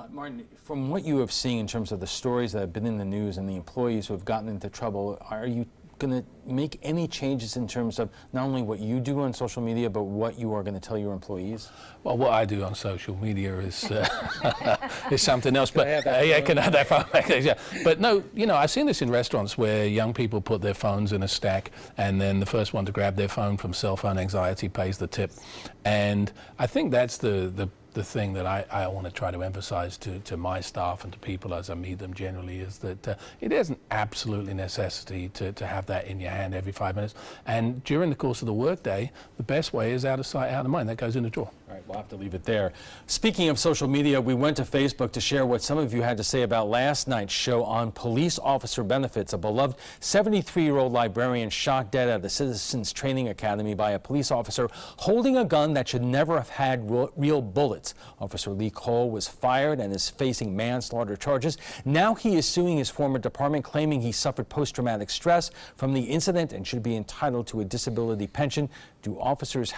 Martin, from what you have seen in terms of the stories that have been in the news and the employees who have gotten into trouble, are you going to make any changes in terms of not only what you do on social media, but what you are going to tell your employees? Well, what I do on social media is is something else. But yeah, can I have that phone back? Yeah. But no, you know, I've seen this in restaurants where young people put their phones in a stack, and then the first one to grab their phone from cell phone anxiety pays the tip. And I think that's the thing that I want to try to emphasize to my staff and to people as I meet them generally, is that it isn't absolutely necessity to have that in your hand every 5 minutes. And during the course of the workday, the best way is out of sight, out of mind. That goes in the drawer. All right, we'll have to leave it there. Speaking of social media, we went to Facebook to share what some of you had to say about last night's show on police officer benefits. A beloved 73-year-old librarian shot dead at the Citizens Training Academy by a police officer holding a gun that should never have had real bullets. Officer Lee Cole was fired and is facing manslaughter charges. Now he is suing his former department, claiming he suffered post-traumatic stress from the incident and should be entitled to a disability pension. Do officers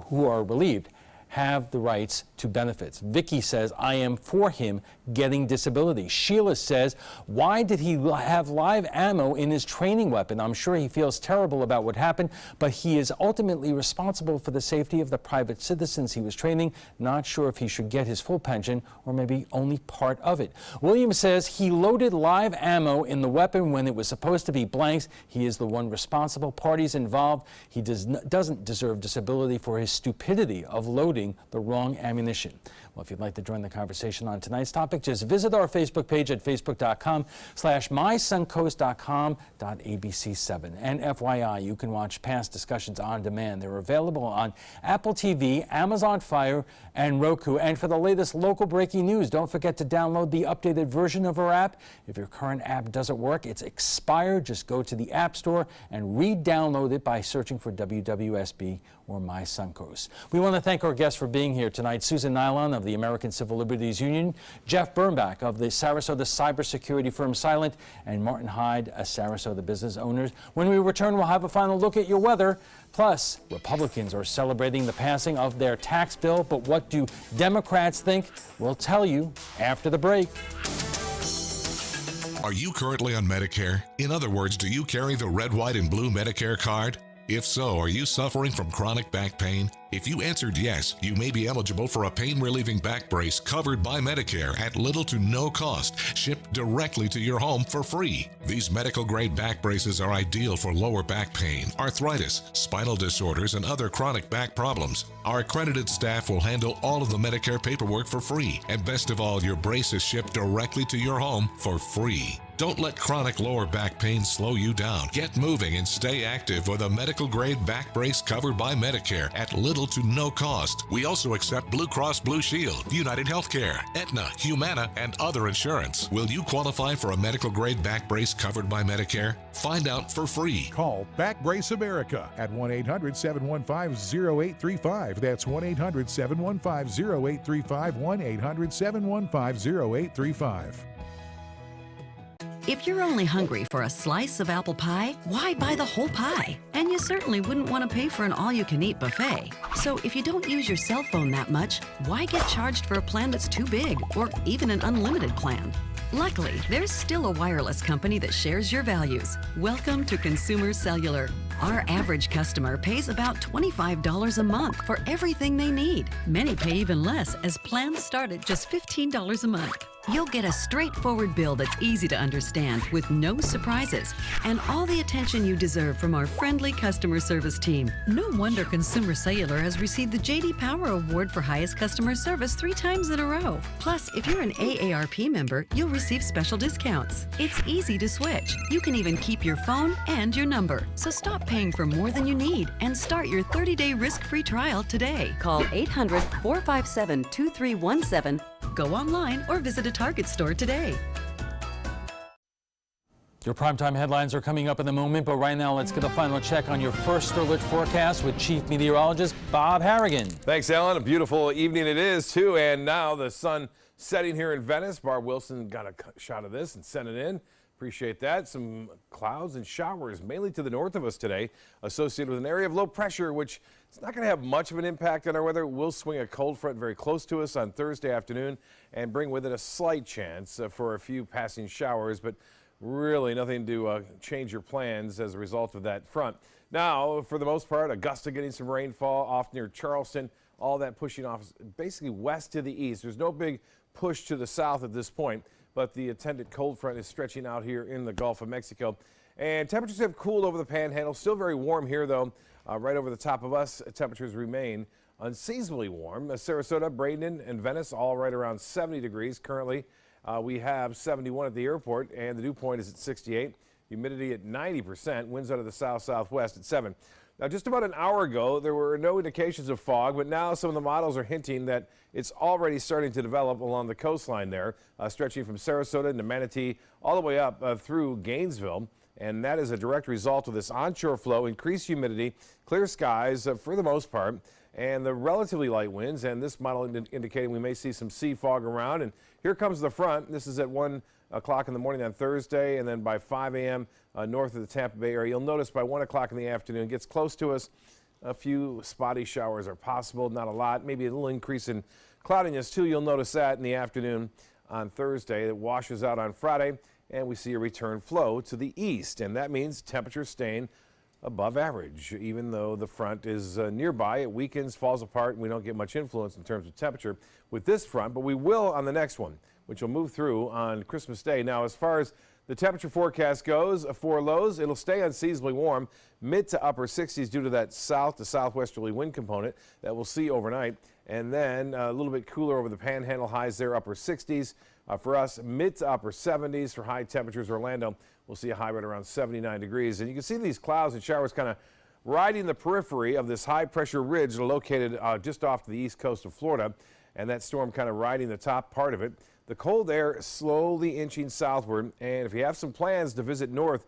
who are relieved have the rights to benefits? Vicky says, I am for him getting disability. Sheila says, why did he have live ammo in his training weapon? I'm sure he feels terrible about what happened, but he is ultimately responsible for the safety of the private citizens he was training. Not sure if he should get his full pension or maybe only part of it. William says he loaded live ammo in the weapon when it was supposed to be blanks. He is the one responsible. Parties involved. He doesn't deserve disability for his stupidity of loading the wrong ammunition. Well, if you'd like to join the conversation on tonight's topic, just visit our Facebook page at facebook.com/mysuncoast.com.abc7. And FYI, you can watch past discussions on demand. They're available on Apple TV, Amazon Fire, and Roku. And for the latest local breaking news, don't forget to download the updated version of our app. If your current app doesn't work, it's expired. Just go to the App Store and re-download it by searching for WWSB or My Suncoast. We want to thank our guests for being here tonight. Susan Nylon of the American Civil Liberties Union, Jeff Birnbach of the Sarasota cybersecurity firm Silent, and Martin Hyde, a Sarasota business owner. When we return, we'll have a final look at your weather. Plus, Republicans are celebrating the passing of their tax bill, but what do Democrats think? We'll tell you after the break. Are you currently on Medicare? In other words, do you carry the red, white, and blue Medicare card? If so, are you suffering from chronic back pain? If you answered yes, you may be eligible for a pain-relieving back brace covered by Medicare at little to no cost, shipped directly to your home for free. These medical-grade back braces are ideal for lower back pain, arthritis, spinal disorders, and other chronic back problems. Our accredited staff will handle all of the Medicare paperwork for free, and best of all, your brace is shipped directly to your home for free. Don't let chronic lower back pain slow you down. Get moving and stay active with a medical-grade back brace covered by Medicare at little to no cost. We also accept Blue Cross Blue Shield, United Healthcare, Aetna, Humana, and other insurance. Will you qualify for a medical-grade back brace covered by Medicare? Find out for free. Call Back Brace America at 1-800-715-0835. That's 1-800-715-0835, 1-800-715-0835. If you're only hungry for a slice of apple pie, why buy the whole pie? And you certainly wouldn't want to pay for an all-you-can-eat buffet. So if you don't use your cell phone that much, why get charged for a plan that's too big, or even an unlimited plan? Luckily, there's still a wireless company that shares your values. Welcome to Consumer Cellular. Our average customer pays about $25 a month for everything they need. Many pay even less, as plans start at just $15 a month. You'll get a straightforward bill that's easy to understand with no surprises and all the attention you deserve from our friendly customer service team. No wonder Consumer Cellular has received the J.D. Power Award for highest customer service 3 times in a row. Plus, if you're an AARP member, you'll receive special discounts. It's easy to switch. You can even keep your phone and your number. So stop paying for more than you need and start your 30-day risk-free trial today. Call 800-457-2317. Go online or visit a Target store today. Your primetime headlines are coming up in a moment, but right now let's get a final check on your first Sterling forecast with Chief Meteorologist Bob Harrigan. Thanks, Alan. A beautiful evening it is, too. And now the sun setting here in Venice. Barb Wilson got a shot of this and sent it in. Appreciate that. Some clouds and showers, mainly to the north of us today, associated with an area of low pressure, which is not going to have much of an impact on our weather. It will swing a cold front very close to us on Thursday afternoon and bring with it a slight chance for a few passing showers. But really nothing to change your plans as a result of that front. Now, for the most part, Augusta getting some rainfall off near Charleston, all that pushing off basically west to the east. There's no big push to the south at this point, but the attendant cold front is stretching out here in the Gulf of Mexico. And temperatures have cooled over the panhandle. Still very warm here, though. Right over the top of us, temperatures remain unseasonably warm. Sarasota, Bradenton, and Venice all right around 70 degrees. Currently, we have 71 at the airport, and the dew point is at 68. Humidity at 90%. Winds out of the south-southwest at 7. Now, just about an hour ago, there were no indications of fog, but now some of the models are hinting that it's already starting to develop along the coastline there, stretching from Sarasota to Manatee all the way up through Gainesville. And that is a direct result of this onshore flow, increased humidity, clear skies for the most part, and the relatively light winds. And this model indicating we may see some sea fog around. And here comes the front. This is at 1 o'clock in the morning on Thursday, and then by 5 a.m. North of the Tampa Bay area. You'll notice by 1 o'clock in the afternoon, it gets close to us. A few spotty showers are possible, not a lot. Maybe a little increase in cloudiness, too. You'll notice that in the afternoon on Thursday. It washes out on Friday, and we see a return flow to the east. And that means temperatures staying above average. Even though the front is nearby, it weakens, falls apart, and we don't get much influence in terms of temperature with this front, but we will on the next one, which will move through on Christmas Day. Now, as far as the temperature forecast goes, for lows, it'll stay unseasonably warm, mid to upper 60s due to that south to southwesterly wind component that we'll see overnight. And then a little bit cooler over the panhandle, highs there, upper 60s. For us, mid to upper 70s for high temperatures. Orlando, we'll see a high right around 79 degrees. And you can see these clouds and showers kind of riding the periphery of this high pressure ridge located just off the east coast of Florida. And that storm kind of riding the top part of it. The cold air slowly inching southward, and if you have some plans to visit north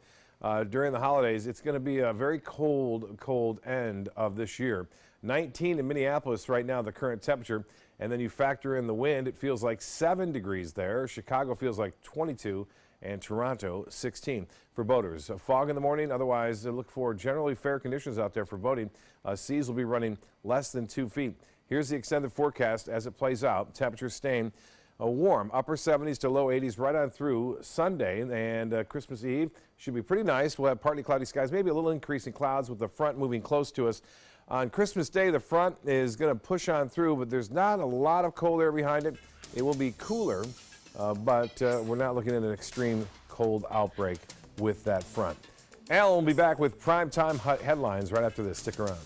during the holidays, it's going to be a very cold end of this year. 19 in Minneapolis right now, the current temperature, and then you factor in the wind, it feels like 7 degrees there. Chicago feels like 22, and Toronto 16 for boaters. Fog in the morning, otherwise look for generally fair conditions out there for boating. Seas will be running less than 2 feet. Here's the extended forecast as it plays out. Temperatures staying warm, upper 70s to low 80s right on through Sunday, and Christmas Eve should be pretty nice. We'll have partly cloudy skies, maybe a little increase in clouds with the front moving close to us. On Christmas Day, the front is going to push on through, but there's not a lot of cold air behind it. It will be cooler, but we're not looking at an extreme cold outbreak with that front. Alan will be back with primetime headlines right after this. Stick around.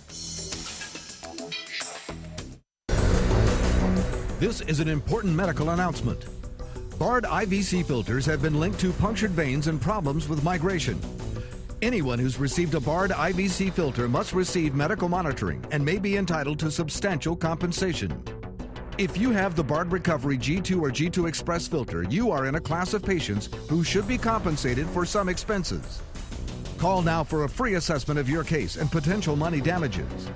This is an important medical announcement. Bard IVC filters have been linked to punctured veins and problems with migration. Anyone who's received a Bard IVC filter must receive medical monitoring and may be entitled to substantial compensation. If you have the Bard Recovery G2 or G2 Express filter, you are in a class of patients who should be compensated for some expenses. Call now for a free assessment of your case and potential money damages.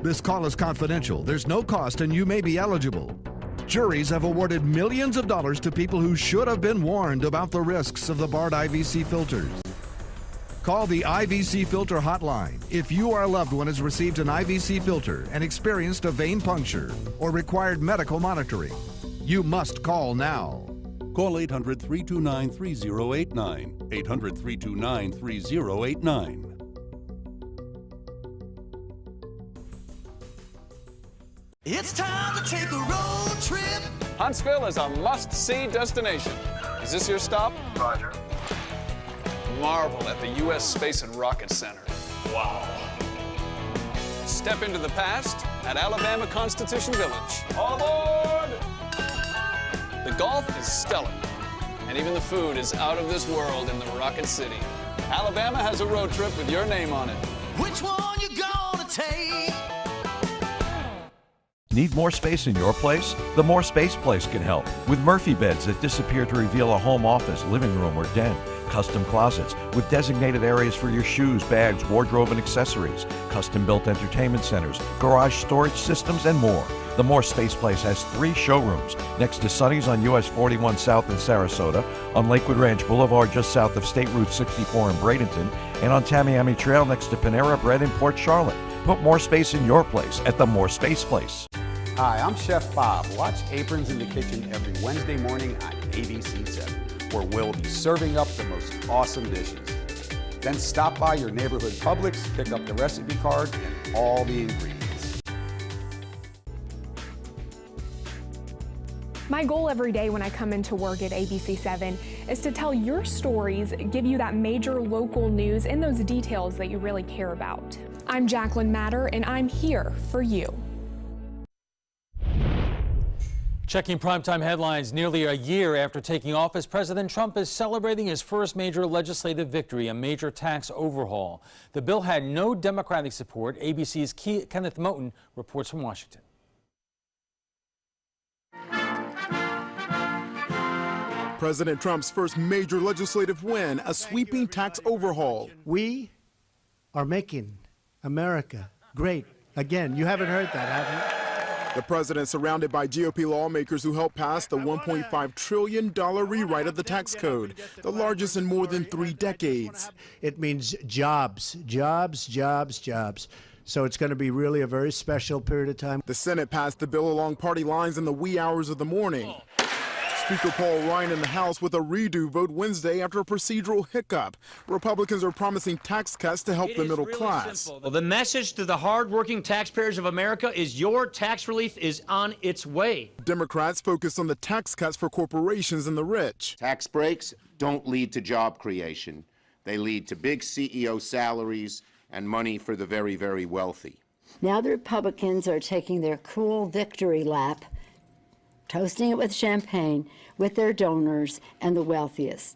This call is confidential. There's no cost and you may be eligible. Juries have awarded millions of dollars to people who should have been warned about the risks of the Bard IVC filters. Call the IVC Filter Hotline if you or a loved one has received an IVC filter and experienced a vein puncture or required medical monitoring. You must call now. Call 800-329-3089. 800-329-3089. It's time to take a road trip. Huntsville is a must-see destination. Is this your stop? Roger. Marvel at the U.S. Space and Rocket Center. Wow. Step into the past at Alabama Constitution Village. All aboard! The golf is stellar, and even the food is out of this world in the Rocket City. Alabama has a road trip with your name on it. Which one you gonna take? Need more space in your place? The More Space Place can help with Murphy beds that disappear to reveal a home office, living room, or den. Custom closets with designated areas for your shoes, bags, wardrobe, and accessories. Custom-built entertainment centers, garage storage systems, and more. The More Space Place has 3 showrooms next to Sonny's on US 41 South in Sarasota, on Lakewood Ranch Boulevard just south of State Route 64 in Bradenton, and on Tamiami Trail next to Panera Bread in Port Charlotte. Put more space in your place at the More Space Place. Hi, I'm Chef Bob. Watch Aprons in the Kitchen every Wednesday morning on ABC7. where we'll be serving up the most awesome dishes. Then stop by your neighborhood Publix, pick up the recipe card and all the ingredients. My goal every day when I come into work at ABC7 is to tell your stories, give you that major local news and those details that you really care about. I'm Jacqueline Matter, and I'm here for you. Checking primetime headlines. Nearly a year after taking office, President Trump is celebrating his first major legislative victory, a major tax overhaul. The bill had no Democratic support. ABC's Kenneth Moten reports from Washington. President Trump's first major legislative win, a sweeping tax overhaul. We are making America great again. You haven't heard that, have you? The president surrounded by GOP lawmakers who helped pass the $1.5 trillion rewrite of the tax code, the largest in more than 3 decades. It means jobs, jobs, jobs, jobs. So it's going to be really a very special period of time. The Senate passed the bill along party lines in the wee hours of the morning. Speaker Paul Ryan in the House with a redo vote Wednesday after a procedural hiccup. Republicans are promising tax cuts to help the middle class. Well, the message to the hard-working taxpayers of America is your tax relief is on its way. Democrats focus on the tax cuts for corporations and the rich. Tax breaks don't lead to job creation. They lead to big CEO salaries and money for the very, very wealthy. Now the Republicans are taking their cool victory lap, toasting it with champagne with their donors and the wealthiest.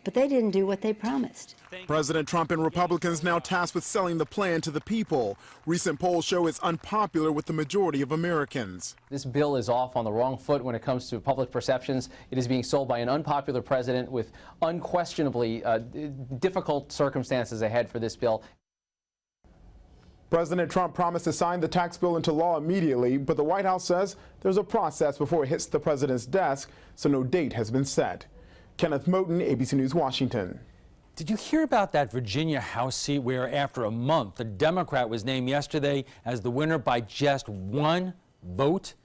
But they didn't do what they promised. President Trump and Republicans now tasked with selling the plan to the people. Recent polls show it's unpopular with the majority of Americans. This bill is off on the wrong foot when it comes to public perceptions. It is being sold by an unpopular president with unquestionably difficult circumstances ahead for this bill. President Trump promised to sign the tax bill into law immediately, but the White House says there's a process before it hits the president's desk, so no date has been set. Kenneth Moten, ABC News, Washington. Did you hear about that Virginia House seat where after a month, a Democrat was named yesterday as the winner by just 1 vote?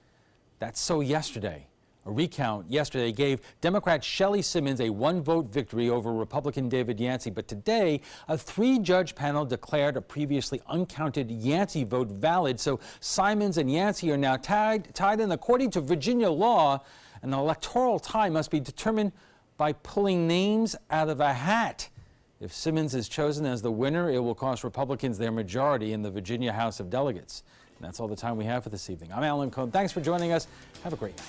That's so yesterday. A recount yesterday gave Democrat Shelley Simmons a 1-vote victory over Republican David Yancey. But today, a 3-judge panel declared a previously uncounted Yancey vote valid. So Simmons and Yancey are now tied, and according to Virginia law, an electoral tie must be determined by pulling names out of a hat. If Simmons is chosen as the winner, it will cost Republicans their majority in the Virginia House of Delegates. And that's all the time we have for this evening. I'm Alan Cohn. Thanks for joining us. Have a great night.